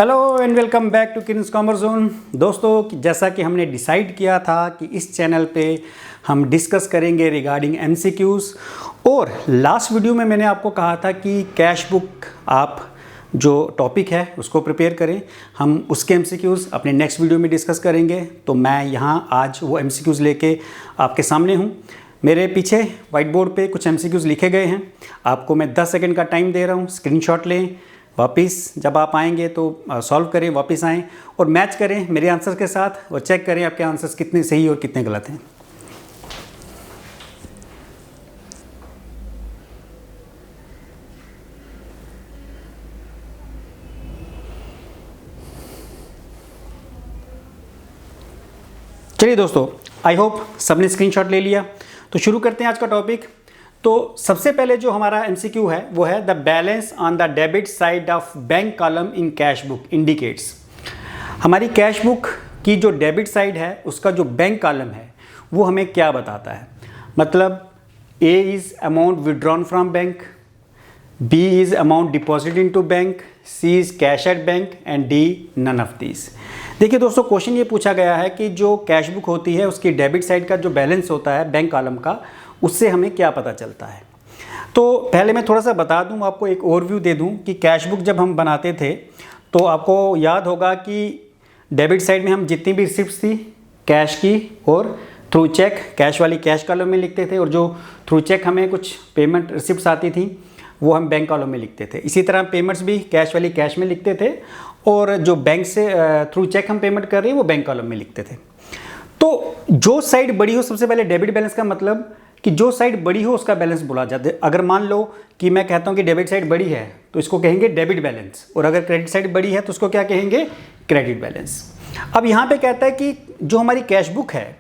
Hello and welcome back to Kins commerce zone. दोस्तों, जैसा कि हमने डिसाइड किया था कि इस चैनल पे हम डिस्कस करेंगे रिगार्डिंग एमसीक्यूज़, और लास्ट वीडियो में मैंने आपको कहा था कि कैश बुक आप जो टॉपिक है उसको प्रिपेयर करें। हम उसके एमसीक्यूज़ अपने नेक्स्ट वीडियो में डिस्कस करेंगे। तो मैं यहाँ आज वो एमसीक्यूज़ लेके आपके सामने हूँ। मेरे पीछे वाइट बोर्ड पे कुछ एमसीक्यूज़ लिखे गए हैं। आपको मैं 10 सेकंड का टाइम दे रहा हूँ, स्क्रीनशॉट लें। वापस जब आप आएंगे तो सॉल्व करें, वापस आएँ और मैच करें मेरे आंसर के साथ और चेक करें आपके आंसर्स कितने सही और कितने गलत हैं। चलिए दोस्तों, आई होप सबने स्क्रीनशॉट ले लिया। तो शुरू करते हैं आज का टॉपिक। तो सबसे पहले जो हमारा एमसीक्यू है वो है the balance on the debit side of bank column in cash book indicates. हमारी कैश बुक की जो डेबिट साइड है उसका जो बैंक कॉलम है वो हमें क्या बताता है। मतलब A is amount withdrawn from bank, B is amount deposit into bank, C is cash at bank and D none of this. देखिए दोस्तों, क्वेश्चन ये पूछा गया है कि जो कैश बुक होती है उसकी डेबिट साइड का जो बैलेंस होता है बैंक कॉलम का, उससे हमें क्या पता चलता है। तो पहले मैं थोड़ा सा बता दूं, आपको एक ओवरव्यू दे दूं कि कैश बुक जब हम बनाते थे तो आपको याद होगा कि डेबिट साइड में हम जितनी भी रिसिप्ट्स थी कैश की और थ्रू चेक, कैश वाली कैश कॉलम में लिखते थे, और जो थ्रू चेक हमें कुछ पेमेंट रिसिप्ट्स आती थी वो हम बैंक कॉलम में लिखते थे। इसी तरह पेमेंट्स भी कैश वाली कैश में लिखते थे, और जो बैंक से थ्रू चेक हम पेमेंट कर रहे हैं वो बैंक कॉलम में लिखते थे। तो जो साइड बड़ी हो, सबसे पहले डेबिट बैलेंस का मतलब कि जो साइड बड़ी हो उसका बैलेंस बोला जाता है। अगर मान लो कि मैं कहता हूं कि डेबिट साइड बड़ी है तो इसको कहेंगे डेबिट बैलेंस, और अगर क्रेडिट साइड बड़ी है तो उसको क्या कहेंगे, क्रेडिट बैलेंस। अब यहां पे कहता है कि जो हमारी कैश बुक है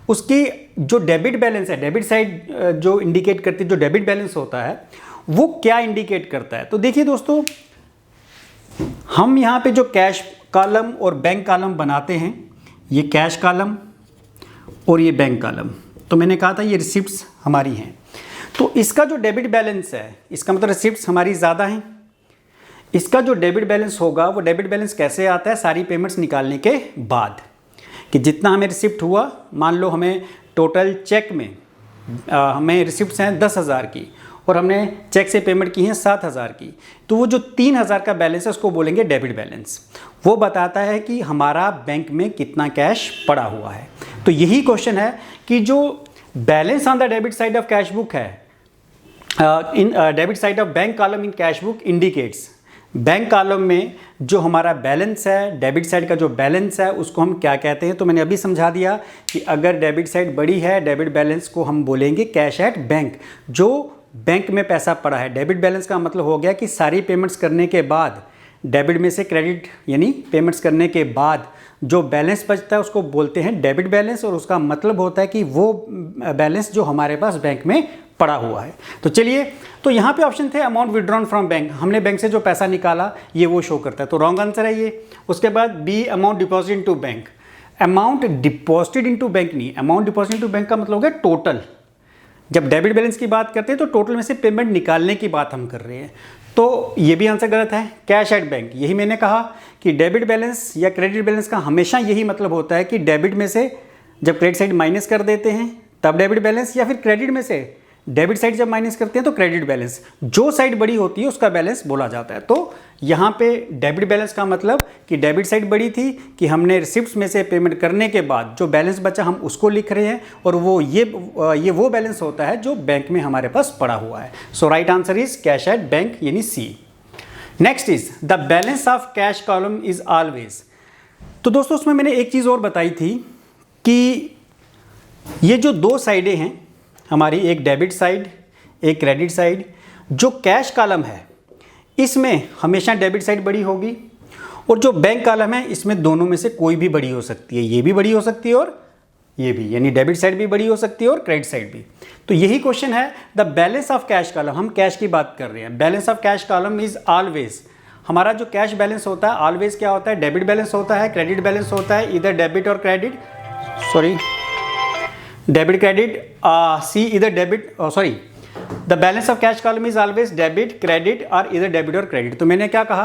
उसकी जो डेबिट बैलेंस है, डेबिट साइड जो इंडिकेट करती है, जो डेबिट बैलेंस होता है वो क्या इंडिकेट करता है। तो देखिए दोस्तों, हम यहाँ पे जो कैश कॉलम और बैंक कॉलम बनाते हैं, ये कैश कॉलम और ये बैंक कॉलम, तो मैंने कहा था ये रिसिप्ट्स हमारी हैं। तो इसका जो डेबिट बैलेंस है, इसका मतलब रिसिप्ट्स हमारी ज़्यादा हैं। इसका जो डेबिट बैलेंस होगा वो डेबिट बैलेंस कैसे आता है, सारी पेमेंट्स निकालने के बाद, कि जितना हमें रिसिप्ट हुआ, मान लो हमें टोटल चेक में हमें रिसिप्ट्स हैं 10,000 की और हमने चेक से पेमेंट की है 7,000 की, तो वो जो 3,000 का बैलेंस है उसको बोलेंगे डेबिट बैलेंस। वो बताता है कि हमारा बैंक में कितना कैश पड़ा हुआ है। तो यही क्वेश्चन है कि जो balance on the debit side of cash book है, in debit side of bank column in cash book indicates, bank column में जो हमारा बैलेंस है, डेबिट साइड का जो बैलेंस है उसको हम क्या कहते हैं। तो मैंने अभी समझा दिया कि अगर डेबिट साइड बड़ी है, डेबिट बैलेंस को हम बोलेंगे कैश एट बैंक। जो बैंक में पैसा पड़ा है, डेबिट बैलेंस का मतलब हो गया कि सारी पेमेंट्स करने के बाद, डेबिट में से क्रेडिट यानी पेमेंट्स करने के बाद जो बैलेंस बचता है उसको बोलते हैं डेबिट बैलेंस, और उसका मतलब होता है कि वो बैलेंस जो हमारे पास बैंक में पड़ा हुआ है। तो चलिए, तो यहाँ पे ऑप्शन थे अमाउंट विड्रॉन फ्रॉम बैंक, हमने बैंक से जो पैसा निकाला ये वो शो करता है, तो रॉन्ग आंसर है ये। उसके बाद B amount deposit into bank, amount deposited into bank नहीं, अमाउंट डिपॉजिट इनटू बैंक का मतलब हो गया टोटल। जब डेबिट बैलेंस की बात करते हैं तो टोटल में से पेमेंट निकालने की बात हम कर रहे हैं, तो ये भी आंसर गलत है। कैश एट बैंक, यही मैंने कहा कि डेबिट बैलेंस या क्रेडिट बैलेंस का हमेशा यही मतलब होता है कि डेबिट में से जब क्रेडिट साइड माइनस कर देते हैं तब डेबिट बैलेंस, या फिर क्रेडिट में से डेबिट साइड जब माइनस करते हैं तो क्रेडिट बैलेंस। जो साइड बड़ी होती है उसका बैलेंस बोला जाता है। तो यहाँ पे डेबिट बैलेंस का मतलब कि डेबिट साइड बड़ी थी कि हमने रिसिप्ट्स में से पेमेंट करने के बाद जो बैलेंस बचा हम उसको लिख रहे हैं, और वो ये वो बैलेंस होता है जो बैंक में हमारे पास पड़ा हुआ है। So right answer is cash at bank यानी C. Next is the balance of cash column is always. तो दोस्तों, उसमें मैंने एक चीज़ और बताई थी कि ये जो दो साइडें हैं हमारी, एक डेबिट साइड एक क्रेडिट साइड, जो कैश कॉलम है इसमें हमेशा डेबिट साइड बड़ी होगी, और जो बैंक कॉलम है इसमें दोनों में से कोई भी बड़ी हो सकती है, ये भी बड़ी हो सकती है और ये भी, यानी डेबिट साइड भी बड़ी हो सकती है और क्रेडिट साइड भी। तो यही क्वेश्चन है the balance of cash column, हम कैश की बात कर रहे हैं। Balance of cash column is always, हमारा जो कैश बैलेंस होता है ऑलवेज क्या होता है, डेबिट बैलेंस होता है, क्रेडिट बैलेंस होता है, इधर डेबिट और क्रेडिट, सॉरी डेबिट क्रेडिट, सी इधर debit, sorry the balance of cash column is always debit credit और इधर डेबिट और क्रेडिट। तो मैंने क्या कहा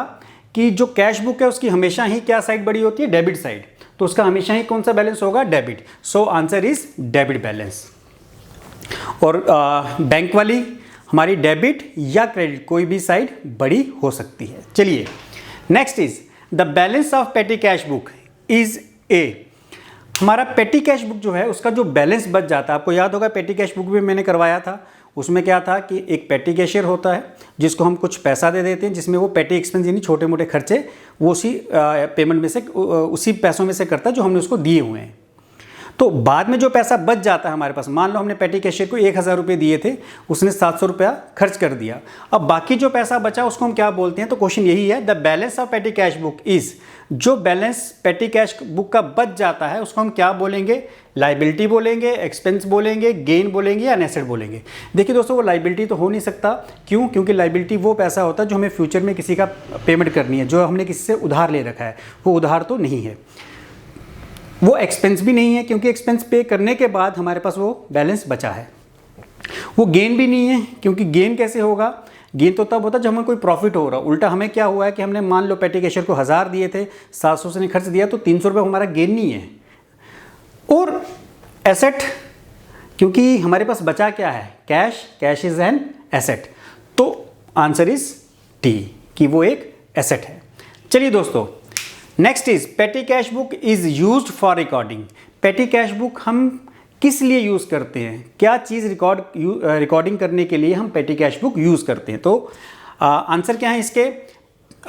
कि जो कैश बुक है उसकी हमेशा ही क्या साइड बड़ी होती है, डेबिट साइड, तो उसका हमेशा ही कौन सा बैलेंस होगा, debit. So answer is debit balance. और बैंक वाली हमारी डेबिट या क्रेडिट कोई भी साइड बड़ी हो सकती है। चलिए next is the balance of petty cash book is a. हमारा पेटी कैश बुक जो है उसका जो बैलेंस बच जाता है, आपको याद होगा पेटी कैश बुक भी मैंने करवाया था, उसमें क्या था कि एक पेटी कैशियर होता है जिसको हम कुछ पैसा दे देते हैं, जिसमें वो पेटी एक्सपेंस यानी छोटे मोटे खर्चे वो उसी पेमेंट में से उसी पैसों में से करता है जो हमने उसको दिए हुए हैं। तो बाद में जो पैसा बच जाता है हमारे पास, मान लो हमने पेटी कैशियर को 1000 रुपये दिए थे, उसने 700 रुपया खर्च कर दिया, अब बाकी जो पैसा बचा उसको हम क्या बोलते हैं, तो क्वेश्चन यही है, the balance of petty cash book is, जो बैलेंस पेटी कैश बुक का बच जाता है उसको हम क्या बोलेंगे, लाइबिलिटी बोलेंगे, एक्सपेंस बोलेंगे, गेन बोलेंगे या एसेट बोलेंगे। देखिए दोस्तों वो लाइबिलिटी तो हो नहीं सकता, क्यों, क्योंकि लाइबिलिटी वो पैसा होता है जो हमें फ्यूचर में किसी का पेमेंट करनी है, जो हमने किसी से उधार ले रखा है, वो उधार तो नहीं है। वो एक्सपेंस भी नहीं है क्योंकि एक्सपेंस पे करने के बाद हमारे पास वो बैलेंस बचा है। वो गेन भी नहीं है क्योंकि गेन कैसे होगा, गेन तो तब होता है जब हमें कोई प्रॉफिट हो रहा। उल्टा हमें क्या हुआ है कि हमने मान लो पेटी कैशियर को 1000 दिए थे, 700 से ने खर्च दिया, तो 300 रुपये हमारा गेन नहीं है। और एसेट, क्योंकि हमारे पास बचा क्या है, cash, cash is an asset, तो आंसर इज डी कि वो एक एसेट है। चलिए दोस्तों next is petty cash book is used for recording. पेटी कैश बुक हम किस लिए यूज़ करते हैं, क्या चीज़ रिकॉर्डिंग करने के लिए हम पेटी कैश बुक यूज़ करते हैं, तो आंसर क्या है इसके,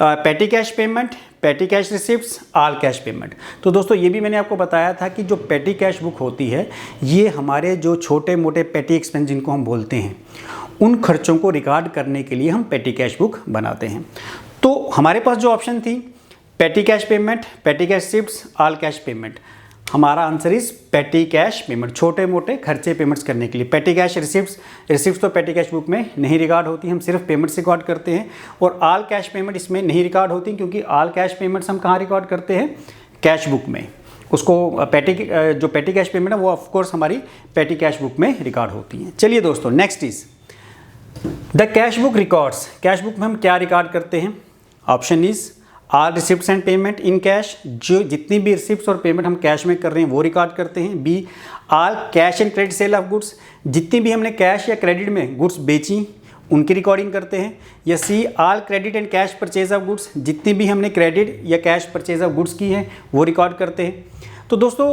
पेटी cash payment, petty cash receipts, all cash payment. तो दोस्तों ये भी मैंने आपको बताया था कि जो पेटी कैश बुक होती है ये हमारे जो छोटे मोटे पेटी एक्सपेंस जिनको हम बोलते हैं उन खर्चों को रिकॉर्ड करने के लिए हम पेटी कैश बुक बनाते हैं। तो हमारे पास जो ऑप्शन थी petty cash payment, petty cash receipts, all cash payment, हमारा answer is petty cash payment, छोटे मोटे खर्चे पेमेंट्स करने के लिए। पेटी कैश रिसिप्ट्स तो पेटी कैश बुक में नहीं रिकॉर्ड होती, हम सिर्फ पेमेंट्स रिकॉर्ड करते हैं। और ऑल कैश पेमेंट इसमें नहीं रिकॉर्ड होती क्योंकि ऑल कैश पेमेंट्स हम कहाँ रिकॉर्ड करते हैं, कैश बुक में। उसको जो पेटी कैश पेमेंट है वो ऑफकोर्स हमारी पेटी कैश बुक में रिकॉर्ड होती हैं। चलिए दोस्तों next is the cash book records. Cash book में हम क्या रिकॉर्ड करते हैं, option is all receipts and payment in cash, जो जितनी भी रिसिप्ट्स और पेमेंट हम कैश में कर रहे हैं वो रिकॉर्ड करते हैं। B all cash and credit sale of goods, जितनी भी हमने कैश या क्रेडिट में गुड्स बेची उनकी रिकॉर्डिंग करते हैं। या C all credit and cash purchase of goods, जितनी भी हमने क्रेडिट या कैश परचेज ऑफ गुड्स की हैं वो रिकॉर्ड करते हैं। तो दोस्तों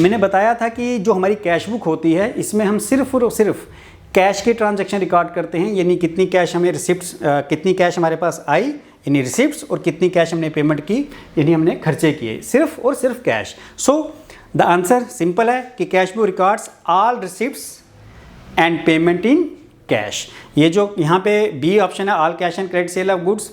मैंने बताया था कि जो हमारी कैश बुक होती है इसमें हम सिर्फ और सिर्फ कैश के ट्रांजैक्शन रिकॉर्ड करते हैं, यानी कितनी कैश हमें रिसिप्ट्स, कितनी कैश हमारे पास आई यानी रिसिप्ट्स, और कितनी कैश हमने पेमेंट की यानी हमने खर्चे किए, सिर्फ और सिर्फ cash. So the answer simple है कि cash book records all receipts and payment in cash. ये जो यहाँ पे बी ऑप्शन है all cash and credit sale of goods,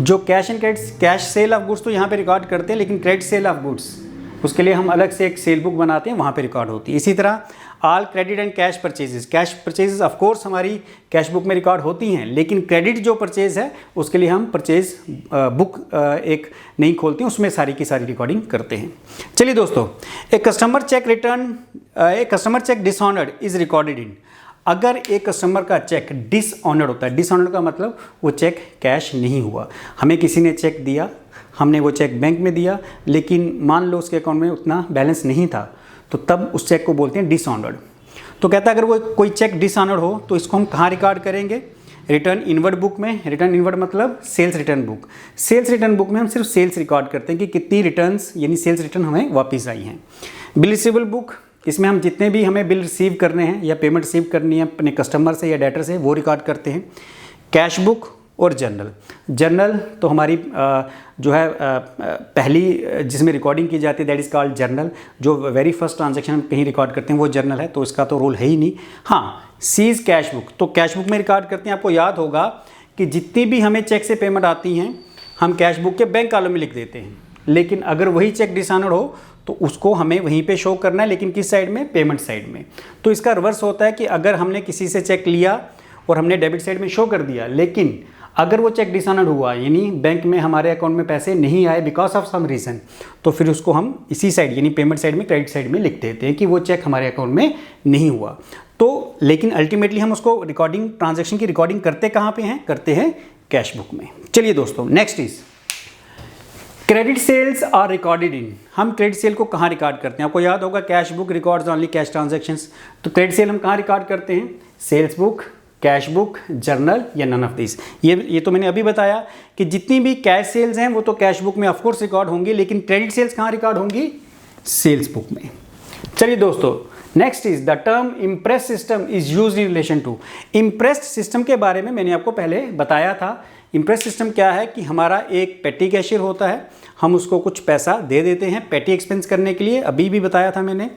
जो cash and credit cash sale of goods तो यहाँ पे रिकॉर्ड करते हैं, लेकिन क्रेडिट सेल ऑफ गुड्स उसके लिए हम अलग से एक सेल बुक बनाते हैं, वहाँ पे रिकॉर्ड होती है। इसी तरह all credit and cash purchases, cash purchases of course हमारी कैश बुक में रिकॉर्ड होती हैं, लेकिन क्रेडिट जो परचेज है उसके लिए हम परचेज बुक एक नहीं खोलते हैं, उसमें सारी की सारी रिकॉर्डिंग करते हैं। चलिए दोस्तों एक customer cheque dishonoured is recorded in. अगर एक कस्टमर का चेक डिसऑनर्ड होता है, डिसऑनर्ड का मतलब वो चेक कैश नहीं हुआ, हमें किसी ने चेक दिया, हमने वो चेक बैंक में दिया, लेकिन मान लो उसके अकाउंट में उतना बैलेंस नहीं था, तो तब उस चेक को बोलते हैं डिसऑनर्ड। तो कहता है अगर वो कोई चेक डिसऑनर्ड हो तो इसको हम कहाँ रिकॉर्ड करेंगे, रिटर्न इनवर्ड बुक में। रिटर्न इनवर्ड मतलब sales return book. Sales return book में हम सिर्फ सेल्स रिकॉर्ड करते हैं कि कितनी रिटर्न्स यानी सेल्स रिटर्न हमें वापस आई हैं। बिल रिसीवेबल बुक, इसमें हम जितने भी हमें बिल रिसीव करने हैं या पेमेंट रिसीव करनी है अपने कस्टमर से या डेटर से वो रिकॉर्ड करते हैं। कैश बुक और जर्नल तो हमारी जो है पहली जिसमें रिकॉर्डिंग की जाती है दैट इज़ कॉल्ड जर्नल। जो वेरी फर्स्ट ट्रांजैक्शन हम कहीं रिकॉर्ड करते हैं वो जर्नल है, तो इसका तो रोल है ही नहीं। हाँ सीज कैश बुक, तो कैश बुक में रिकॉर्ड करते हैं। आपको याद होगा कि जितनी भी हमें चेक से पेमेंट आती हैं हम कैश बुक के बैंक कॉलम में लिख देते हैं, लेकिन अगर वही चेक डिसऑनर्ड हो तो उसको हमें वहीं पे शो करना है, लेकिन किस साइड में, पेमेंट साइड में। तो इसका रिवर्स होता है कि अगर हमने किसी से चेक लिया और हमने डेबिट साइड में शो कर दिया, लेकिन अगर वो चेक डिसऑनर्ड हुआ यानी बैंक में हमारे अकाउंट में पैसे नहीं आए बिकॉज ऑफ सम रीज़न, तो फिर उसको हम इसी साइड यानी पेमेंट साइड में, क्रेडिट साइड में लिख देते हैं कि वो चेक हमारे अकाउंट में नहीं हुआ। तो लेकिन अल्टीमेटली हम उसको रिकॉर्डिंग, ट्रांजैक्शन की रिकॉर्डिंग करते कहाँ पे हैं, करते हैं कैश बुक में। चलिए दोस्तों next is credit sales are recorded in, हम क्रेडिट सेल को कहाँ रिकॉर्ड करते हैं? आपको याद होगा cash book records only cash transactions. तो क्रेडिट सेल हम कहाँ रिकॉर्ड करते हैं? Sales book, cash book, journal या नन ऑफ दिस। ये तो मैंने अभी बताया कि जितनी भी कैश सेल्स हैं वो तो कैश बुक में ऑफकोर्स रिकॉर्ड होंगी, लेकिन क्रेडिट सेल्स कहाँ रिकॉर्ड होंगी? सेल्स बुक में। चलिए दोस्तों, next is the term imprest system is used in relation to. Imprest system के बारे में मैंने आपको पहले बताया था। इम्प्रेस सिस्टम क्या है कि हमारा एक पेटी कैशियर होता है, हम उसको कुछ पैसा दे देते हैं पेटी एक्सपेंस करने के लिए, अभी भी बताया था मैंने।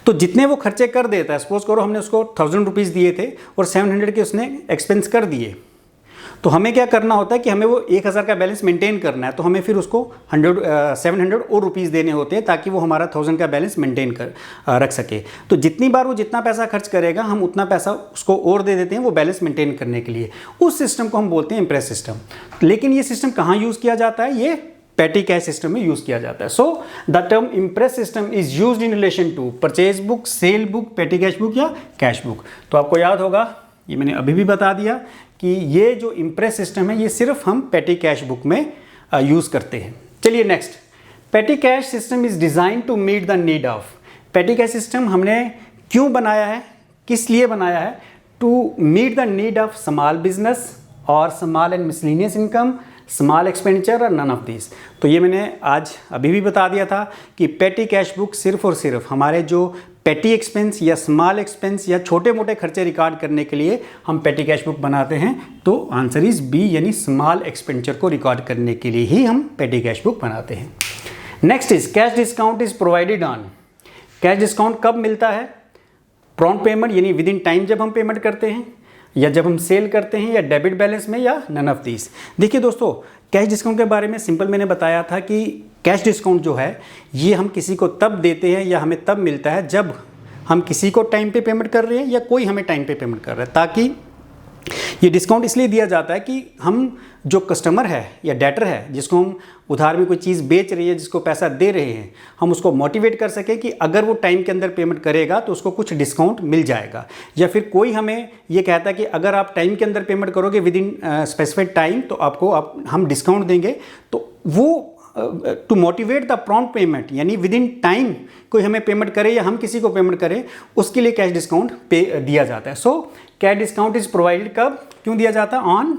तो जितने वो खर्चे कर देता है, सपोज करो हमने उसको 1000 रुपीज़ दिए थे और 700 के उसने एक्सपेंस कर दिए, तो हमें क्या करना होता है कि हमें वो 1000 का बैलेंस मेंटेन करना है। तो हमें फिर उसको 700 और रुपीज़ देने होते हैं ताकि वो हमारा 1000 का बैलेंस मेंटेन कर रख सके। तो जितनी बार वो जितना पैसा खर्च करेगा हम उतना पैसा उसको और दे देते हैं वो बैलेंस मेंटेन करने के लिए। उस सिस्टम को हम बोलते हैं इम्प्रेस सिस्टम। लेकिन ये सिस्टम कहाँ यूज़ किया जाता है? ये पेटी कैश सिस्टम में यूज़ किया जाता है। So the term imprest system is used in relation to purchase book, sale book, petty cash book या कैश बुक। तो आपको याद होगा, ये मैंने अभी भी बता दिया कि ये जो इम्प्रेस सिस्टम है ये सिर्फ हम पेटी कैश बुक में यूज़ करते हैं। चलिए next, petty cash system is design to meet the need of. Petty cash system हमने क्यों बनाया है, किस लिए बनाया है? To meet the need of small business और small and miscellaneous income, small expenditure और नन ऑफ दिस। तो ये मैंने आज अभी भी बता दिया था कि पेटी कैश बुक सिर्फ और सिर्फ हमारे जो पेटी एक्सपेंस या स्मॉल एक्सपेंस या छोटे मोटे खर्चे रिकॉर्ड करने के लिए हम पेटी कैश बुक बनाते हैं। तो आंसर इज बी, यानी स्मॉल एक्सपेंडिचर को रिकॉर्ड करने के लिए ही हम पेटी कैश बुक बनाते हैं। Next is cash discount is provided on. Cash discount कब मिलता है? प्रॉम्प्ट पेमेंट यानी विद इन टाइम जब हम पेमेंट करते हैं, या जब हम सेल करते हैं, या डेबिट बैलेंस में, या नन ऑफ दिस। देखिए दोस्तों, कैश डिस्काउंट के बारे में सिंपल मैंने बताया था कि कैश डिस्काउंट जो है ये हम किसी को तब देते हैं या हमें तब मिलता है जब हम किसी को टाइम पे पेमेंट कर रहे हैं या कोई हमें टाइम पे पेमेंट कर रहा है। ताकि ये डिस्काउंट इसलिए दिया जाता है कि हम जो कस्टमर है या डेटर है जिसको हम उधार में कोई चीज़ बेच रही है, जिसको पैसा दे रहे हैं, हम उसको मोटिवेट कर सकें कि अगर वो टाइम के अंदर पेमेंट करेगा तो उसको कुछ डिस्काउंट मिल जाएगा। या फिर कोई हमें ये कहता है कि अगर आप टाइम के अंदर पेमेंट करोगे विद इन स्पेसिफाइड टाइम तो आपको हम डिस्काउंट देंगे। तो वो to motivate the prompt payment, यानी विद इन टाइम कोई हमें पेमेंट करे या हम किसी को पेमेंट करें, उसके लिए कैश डिस्काउंट दिया जाता है। So cash discount is provided कब, क्यों दिया जाता है? ऑन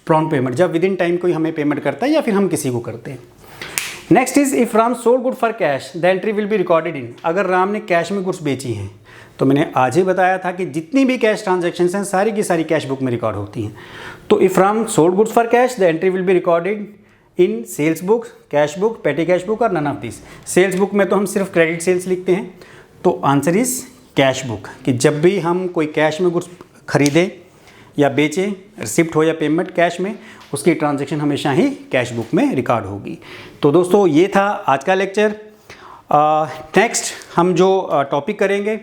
प्रॉम्प्ट पेमेंट, जब विद इन टाइम कोई हमें पेमेंट करता है या फिर हम किसी को करते हैं। Next is if Ram sold good for cash the entry will be recorded in. अगर राम ने कैश में गुड्स बेची हैं, तो मैंने आज ही बताया था कि जितनी भी कैश ट्रांजैक्शंस हैं सारी की सारी कैश बुक में रिकॉर्ड होती हैं। तो if Ram sold goods for cash the entry will be recorded in sales book, cash book, petty cash book और none of this. Sales book में तो हम सिर्फ क्रेडिट सेल्स लिखते हैं। तो आंसर इज कैश बुक, कि जब भी हम कोई कैश में गुड्स खरीदें या बेचें, रिसिप्ट हो या पेमेंट कैश में, उसकी ट्रांजैक्शन हमेशा ही कैश बुक में रिकॉर्ड होगी। तो दोस्तों ये था आज का लेक्चर। नेक्स्ट हम जो टॉपिक करेंगे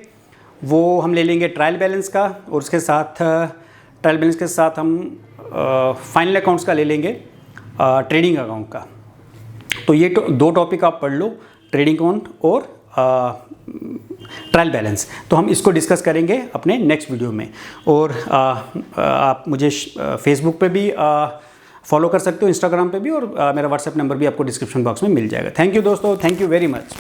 वो हम ले लेंगे ट्रायल बैलेंस का, और उसके साथ ट्रायल बैलेंस के साथ हम फाइनल अकाउंट्स का ले लेंगे, ट्रेडिंग अकाउंट का। तो ये दो टॉपिक आप पढ़ लो, ट्रेडिंग अकाउंट और ट्रायल बैलेंस। तो हम इसको डिस्कस करेंगे अपने नेक्स्ट वीडियो में। और आप मुझे फेसबुक पे भी फॉलो कर सकते हो, इंस्टाग्राम पे भी, और मेरा व्हाट्सएप नंबर भी आपको डिस्क्रिप्शन बॉक्स में मिल जाएगा। थैंक यू दोस्तों, थैंक यू वेरी मच।